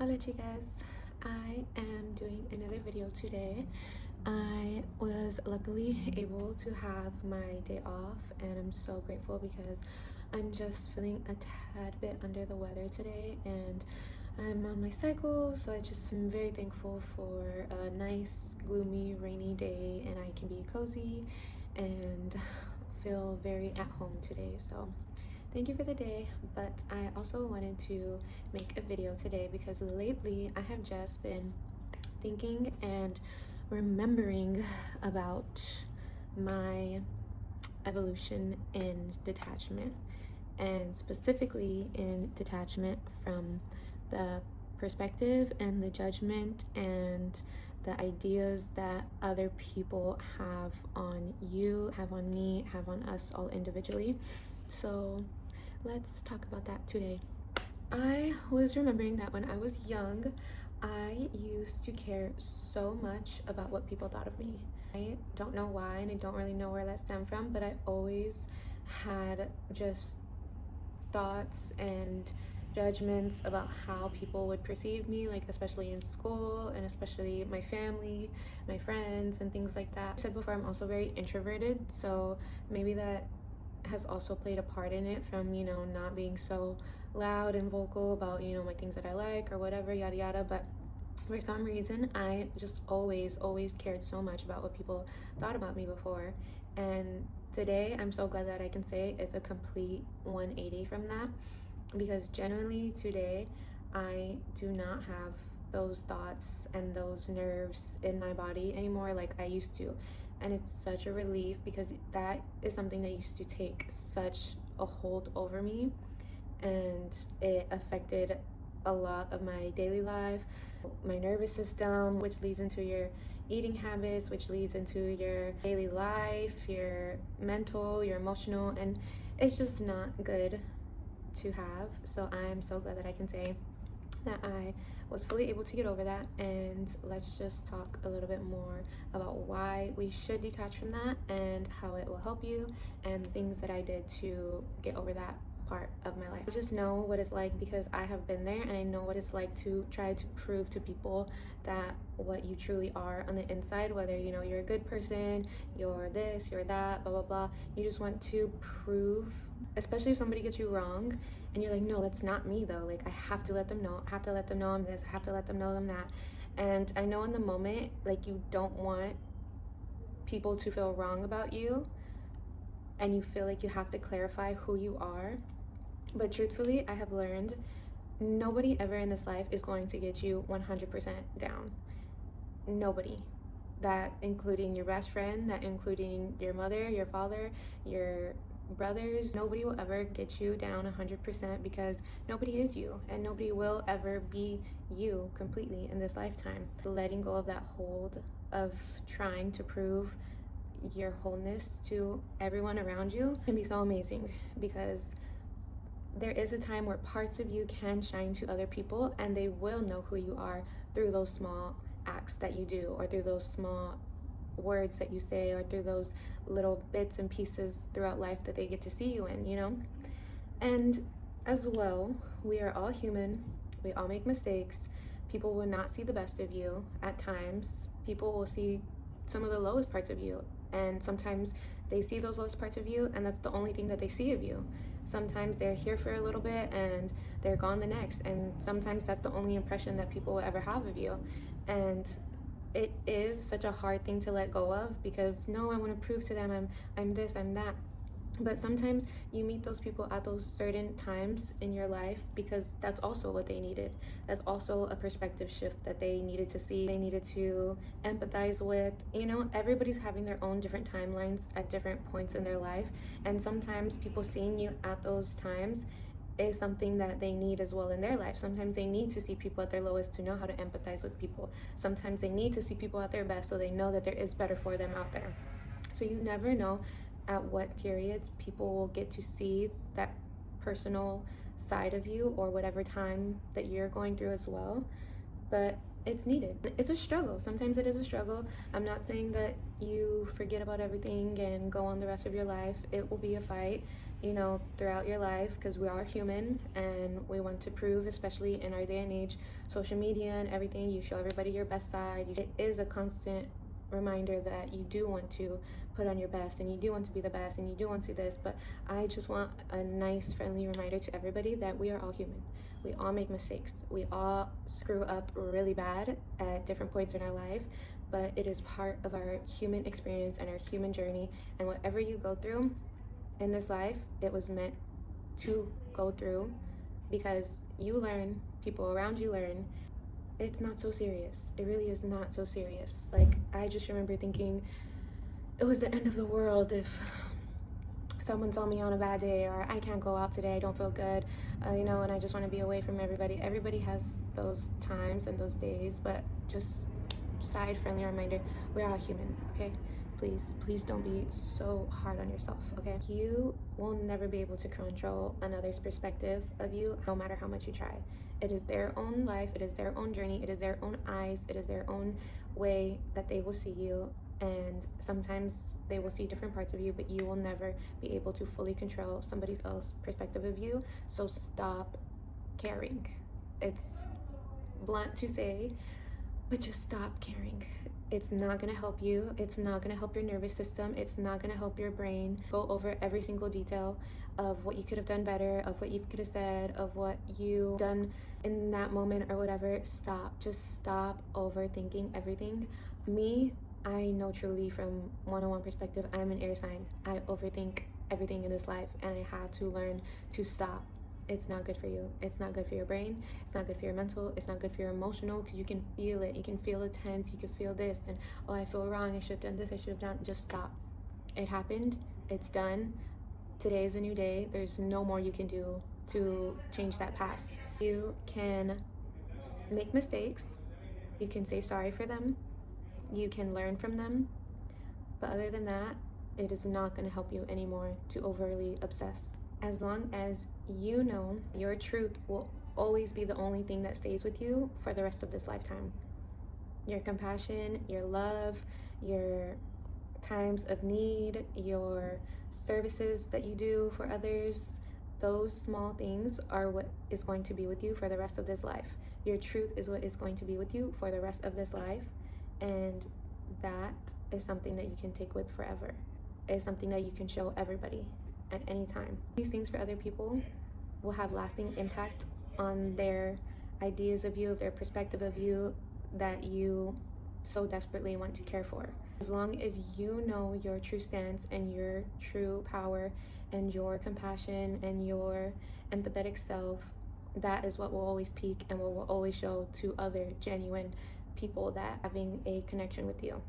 Hola chicas, I am doing another video today. I was luckily able to have my day off and I'm so grateful because I'm just feeling a tad bit under the weather today and I'm on my cycle, so I just am very thankful for a nice gloomy rainy day and I can be cozy and feel very at home today. So thank you for the day, but I also wanted to make a video today because lately I have just been thinking and remembering about my evolution in detachment, and specifically in detachment from the perspective and the judgment and the ideas that other people have on you, have on me, have on us all individually. So let's talk about that today. I was remembering that when I was young, I used to care so much about what people thought of me. I don't know why, and I don't really know where that stemmed from, but I always had just thoughts and judgments about how people would perceive me, like especially in school and especially my family, my friends, and things like that. I said before, I'm also very introverted, so maybe that has also played a part in it, from not being so loud and vocal about my things that I like or whatever, yada yada. But for some reason I just always cared so much about what people thought about me before, and today I'm so glad that I can say it's a complete 180 from that, because genuinely today I do not have those thoughts and those nerves in my body anymore like I used to. And it's such a relief because that is something that used to take such a hold over me, and it affected a lot of my daily life, my nervous system, which leads into your eating habits, which leads into your daily life, your mental, your emotional, and it's just not good to have. So I'm so glad that I can say that I was fully able to get over that, and let's just talk a little bit more about why we should detach from that and how it will help you, and things that I did to get over that part of my life. I just know what it's like because I have been there, and I know what it's like to try to prove to people that what you truly are on the inside, whether you're a good person, you're this, you're that, blah blah blah. You just want to prove, especially if somebody gets you wrong and you're like, no, that's not me though, like I have to let them know, I have to let them know I'm this, I have to let them know I'm that. And I know in the moment, like, you don't want people to feel wrong about you, and you feel like you have to clarify who you are. But truthfully, I have learned nobody ever in this life is going to get you 100% down. Nobody. That including your best friend, that including your mother, your father, your brothers. Nobody will ever get you down 100% because nobody is you, and nobody will ever be you completely in this lifetime. Letting go of that hold of trying to prove your wholeness to everyone around you can be so amazing, because there is a time where parts of you can shine to other people and they will know who you are through those small acts that you do, or through those small words that you say, or through those little bits and pieces throughout life that they get to see you in. And as well, we are all human, we all make mistakes. People will not see the best of you at times. People will see some of the lowest parts of you, and sometimes they see those lowest parts of you and that's the only thing that they see of you. Sometimes they're here for a little bit and they're gone the next, and sometimes that's the only impression that people will ever have of you. And it is such a hard thing to let go of, because no, I want to prove to them I'm this, I'm that. But sometimes you meet those people at those certain times in your life because that's also what they needed. That's also a perspective shift that they needed to see, they needed to empathize with. Everybody's having their own different timelines at different points in their life, and sometimes people seeing you at those times is something that they need as well in their life. Sometimes they need to see people at their lowest to know how to empathize with people. Sometimes they need to see people at their best so they know that there is better for them out there. So you never know at what periods people will get to see that personal side of you, or whatever time that you're going through as well. but it's needed. It's a struggle. Sometimes it is a struggle. I'm not saying that you forget about everything and go on the rest of your life. It will be a fight, you know, throughout your life, because we are human and we want to prove, especially in our day and age, social media and everything, you show everybody your best side. It is a constant reminder that you do want to put on your best and you do want to be the best and you do want to this, but I just want a nice friendly reminder to everybody that we are all human. We all make mistakes. We all screw up really bad at different points in our life, but it is part of our human experience and our human journey. And whatever you go through in this life, it was meant to go through, because you learn, people around you learn. It's not so serious. It really is not so serious. Like, I just remember thinking it was the end of the world if someone saw me on a bad day, or I can't go out today, I don't feel good, you know, and I just want to be away from everybody. Everybody has those times and those days, but just side friendly reminder, we are all human, okay? Please don't be so hard on yourself, okay? You will never be able to control another's perspective of you, no matter how much you try. It is their own life, it is their own journey, it is their own eyes, it is their own way that they will see you. And sometimes they will see different parts of you, but you will never be able to fully control somebody else's perspective of you. So stop caring. It's blunt to say, but just stop caring. It's not gonna help you. It's not gonna help your nervous system. It's not gonna help your brain. Go over every single detail of what you could have done better, of what you could have said, of what you done in that moment or whatever. Stop. Just stop overthinking everything. Me, I know truly from one-on-one perspective, I'm an air sign. I overthink everything in this life, and I had to learn to stop. It's not good for you. It's not good for your brain. It's not good for your mental. It's not good for your emotional, because you can feel it. You can feel the tense. You can feel this, and oh, I feel wrong. I should have done this. I should have done. Just stop. It happened. It's done. Today is a new day. There's no more you can do to change that past. You can make mistakes. You can say sorry for them. You can learn from them. But other than that, it is not going to help you anymore to overly obsess. As long as you know your truth will always be the only thing that stays with you for the rest of this lifetime. Your compassion, your love, your times of need, your services that you do for others, those small things are what is going to be with you for the rest of this life. Your truth is what is going to be with you for the rest of this life, and that is something that you can take with forever. It is something that you can show everybody at any time. These things for other people will have lasting impact on their ideas of you, of their perspective of you, that you so desperately want to care for. As long as you know your true stance and your true power and your compassion and your empathetic self, that is what will always peak and what will always show to other genuine people that having a connection with you.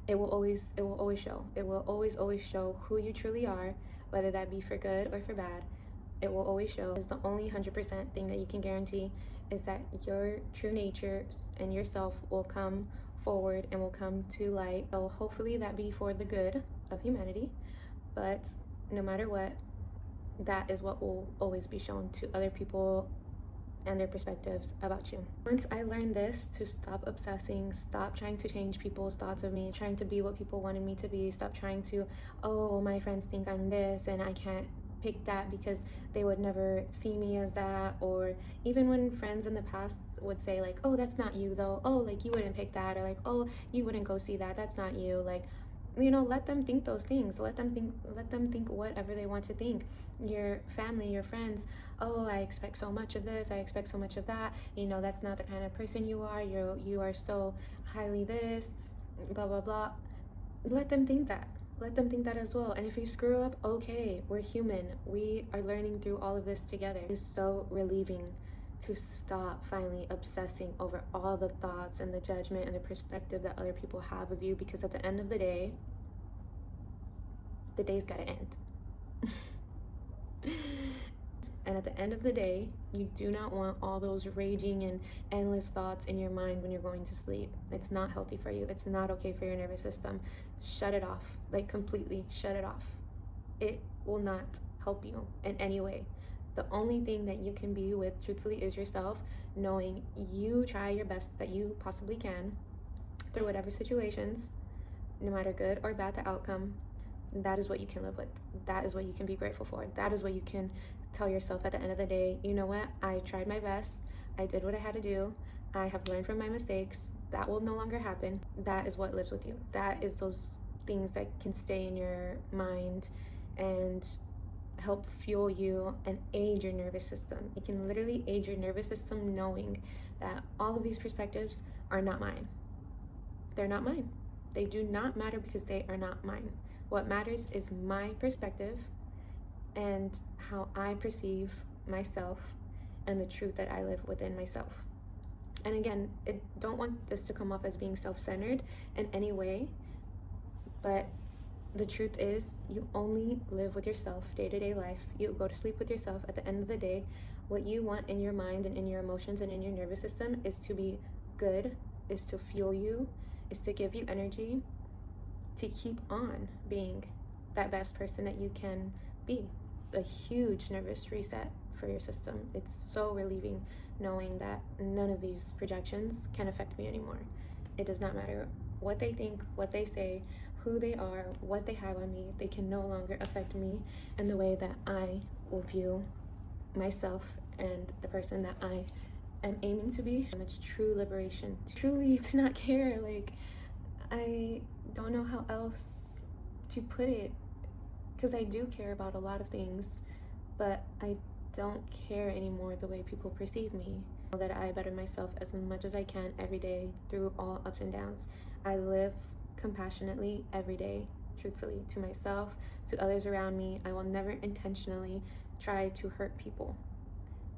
It will always show. It will always show who you truly are, whether that be for good or for bad. It will always show. It's the only 100% thing that you can guarantee is that your true nature and yourself will come forward and will come to light. So hopefully that be for the good of humanity. But no matter what, that is what will always be shown to other people and their perspectives about you. Once I learned this, to stop obsessing, stop trying to change people's thoughts of me, trying to be what people wanted me to be, stop trying to, oh, my friends think I'm this and I can't pick that because they would never see me as that. Or even when friends in the past would say like, oh, that's not you though, oh, like you wouldn't pick that, or like, oh, you wouldn't go see that, that's not you. Like, you know, let them think those things. Let them think whatever they want to think. Your family, your friends, oh, I expect so much of this, I expect so much of that, you know, that's not the kind of person you are. You are so highly this, blah blah blah. Let them think that. Let them think that as well. And if you screw up, okay, we're human. We are learning through all of this together. It's so relieving to stop finally obsessing over all the thoughts and the judgment and the perspective that other people have of you, because at the end of the day, the day's gotta end. And at the end of the day, you do not want all those raging and endless thoughts in your mind when you're going to sleep. It's not healthy for you. It's not okay for your nervous system. Shut it off, like completely shut it off. It will not help you in any way. The only thing that you can be with truthfully is yourself, knowing you try your best that you possibly can through whatever situations, no matter good or bad the outcome. That is what you can live with. That is what you can be grateful for. That is what you can tell yourself at the end of the day, you know what, I tried my best, I did what I had to do, I have learned from my mistakes, that will no longer happen. That is what lives with you. That is those things that can stay in your mind and help fuel you and aid your nervous system. It can literally aid your nervous system knowing that all of these perspectives are not mine. They're not mine. They do not matter because they are not mine. What matters is my perspective and how I perceive myself and the truth that I live within myself. And again, I don't want this to come off as being self-centered in any way, but the truth is you only live with yourself day-to-day life. You go to sleep with yourself. At the end of the day, what you want in your mind and in your emotions and in your nervous system is to be good, is to fuel you, is to give you energy to keep on being that best person that you can be. A huge nervous reset for your system. It's so relieving knowing that none of these projections can affect me anymore. It does not matter what they think, what they say, who they are, what they have on me. They can no longer affect me in the way that I will view myself and the person that I am aiming to be. It's true liberation, truly to not care. Like, I don't know how else to put it, because I do care about a lot of things, but I don't care anymore the way people perceive me. I know that I better myself as much as I can every day through all ups and downs. I live compassionately every day, truthfully, to myself, to others around me. I will never intentionally try to hurt people.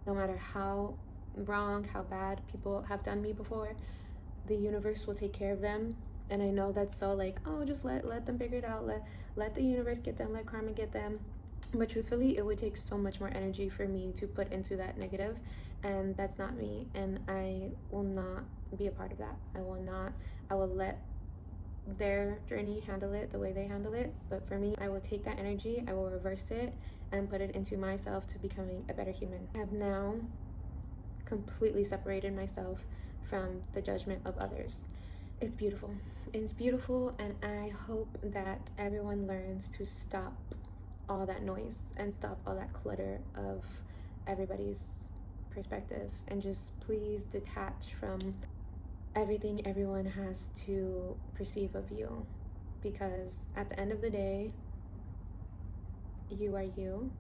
No matter how wrong, how bad people have done me before, the universe will take care of them. And I know that's so like, oh, just let them figure it out, let the universe get them, let karma get them. But truthfully, it would take so much more energy for me to put into that negative, and that's not me, and I will not be a part of that. I will let their journey handle it the way they handle it. But for me, I will take that energy, I will reverse it and put it into myself to becoming a better human. I have now completely separated myself from the judgment of others. It's beautiful. It's beautiful, and I hope that everyone learns to stop all that noise and stop all that clutter of everybody's perspective and just please detach from everything everyone has to perceive of you, because at the end of the day, you are you,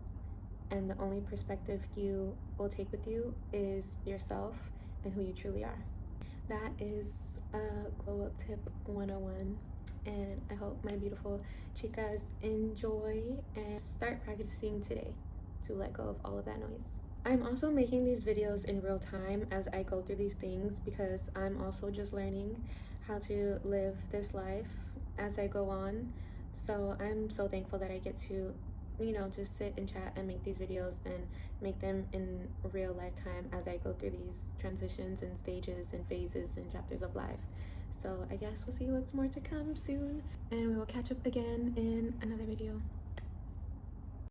and the only perspective you will take with you is yourself and who you truly are. That is a glow up tip 101, and I hope my beautiful chicas enjoy and start practicing today to let go of all of that noise. I'm also making these videos in real time as I go through these things, because I'm also just learning how to live this life as I go on. So I'm so thankful that I get to, you know, just sit and chat and make these videos and make them in real lifetime as I go through these transitions and stages and phases and chapters of life. So I guess we'll see what's more to come soon, and we will catch up again in another video.